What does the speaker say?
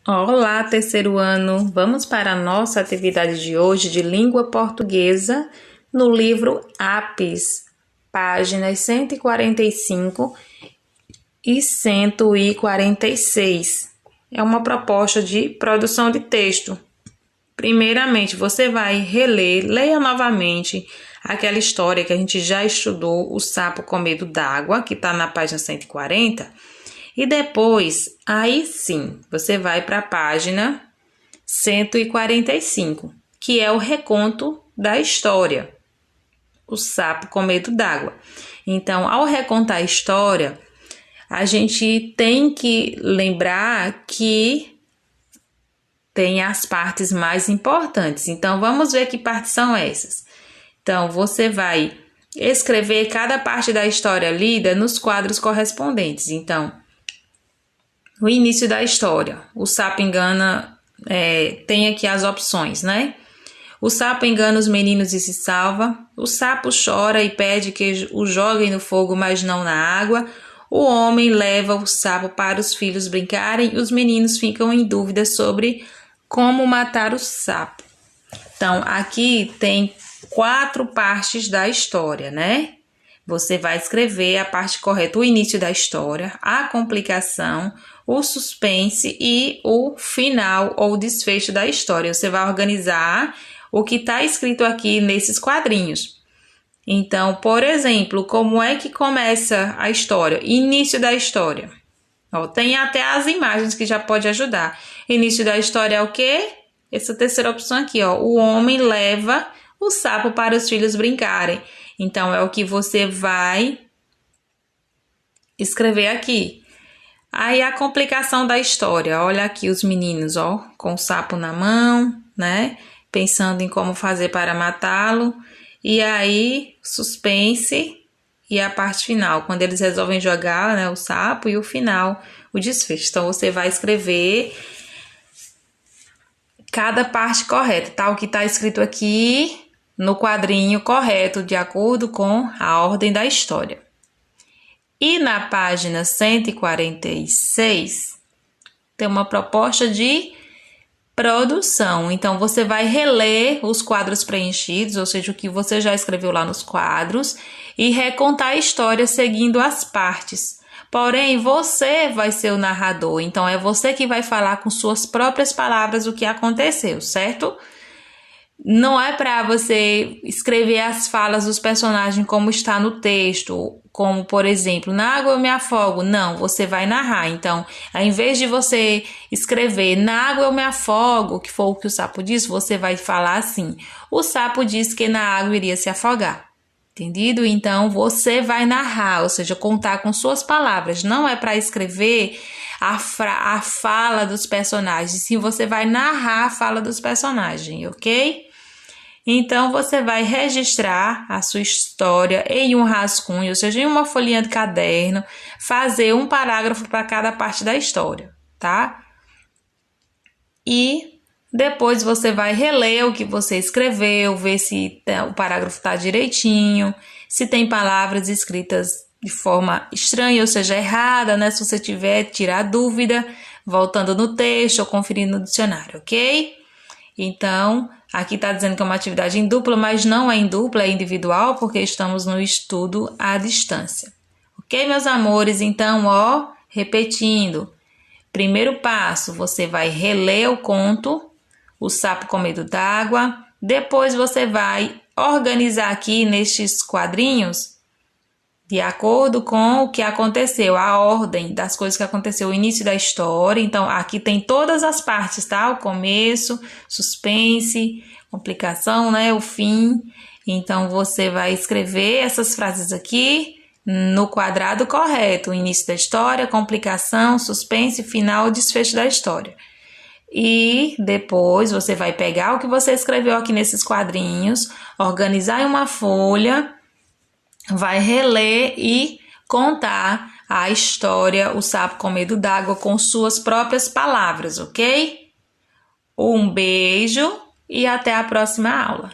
Olá, terceiro ano! Vamos para a nossa atividade de hoje de língua portuguesa no livro Apis, páginas 145 e 146. É uma proposta de produção de texto. Primeiramente, você vai leia novamente aquela história que a gente já estudou, O Sapo com Medo d'Água, que está na página 140. E depois, aí sim, você vai para a página 145, que é o reconto da história, O Sapo com Medo d'Água. Então, ao recontar a história, a gente tem que lembrar que tem as partes mais importantes. Então, vamos ver que partes são essas. Então, você vai escrever cada parte da história lida nos quadros correspondentes. Então, o início da história. O sapo engana, tem aqui as opções, né? O sapo engana os meninos e se salva. O sapo chora e pede que o joguem no fogo, mas não na água. O homem leva o sapo para os filhos brincarem e os meninos ficam em dúvida sobre como matar o sapo. Então, aqui tem 4 partes da história, né? Você vai escrever a parte correta, o início da história, a complicação, o suspense e o final ou desfecho da história. Você vai organizar o que está escrito aqui nesses quadrinhos. Então, por exemplo, como é que começa a história? Início da história. Ó, tem até as imagens que já pode ajudar. Início da história é o quê? Essa terceira opção aqui, ó. O homem leva o sapo para os filhos brincarem. Então, é o que você vai escrever aqui. Aí, a complicação da história. Olha aqui os meninos, ó, com o sapo na mão, né? Pensando em como fazer para matá-lo. E aí, suspense e a parte final, quando eles resolvem jogar, né, o sapo, e o final, o desfecho. Então, você vai escrever cada parte correta, tá? O que está escrito aqui no quadrinho correto, de acordo com a ordem da história. E na página 146, tem uma proposta de produção. Então, você vai reler os quadros preenchidos, ou seja, o que você já escreveu lá nos quadros, e recontar a história seguindo as partes. Porém, você vai ser o narrador, então é você que vai falar com suas próprias palavras o que aconteceu, certo? Não é para você escrever as falas dos personagens como está no texto, como, por exemplo, na água eu me afogo. Não, você vai narrar. Então, ao invés de você escrever na água eu me afogo, que foi o que o sapo disse, você vai falar assim: o sapo disse que na água iria se afogar. Entendido? Então, você vai narrar, ou seja, contar com suas palavras. Não é para escrever a fala dos personagens, sim, você vai narrar a fala dos personagens, ok? Então, você vai registrar a sua história em um rascunho, ou seja, em uma folhinha de caderno, fazer um parágrafo para cada parte da história, tá? E depois você vai reler o que você escreveu, ver se o parágrafo está direitinho, se tem palavras escritas de forma estranha, ou seja, errada, né? Se você tiver, tirar dúvida, voltando no texto ou conferindo no dicionário, ok? Então, aqui está dizendo que é uma atividade em dupla, mas não é em dupla, é individual, porque estamos no estudo à distância. Ok, meus amores? Então, ó, repetindo. Primeiro passo, você vai reler o conto, O Sapo com Medo d'Água. Depois você vai organizar aqui nestes quadrinhos de acordo com o que aconteceu, a ordem das coisas que aconteceu, o início da história. Então, aqui tem todas as partes, tá? O começo, suspense, complicação, né? O fim. Então, você vai escrever essas frases aqui no quadrado correto. O início da história, complicação, suspense, final, desfecho da história. E depois você vai pegar o que você escreveu aqui nesses quadrinhos, organizar em uma folha, vai reler e contar a história O Sapo com Medo d'Água com suas próprias palavras, ok? Um beijo e até a próxima aula.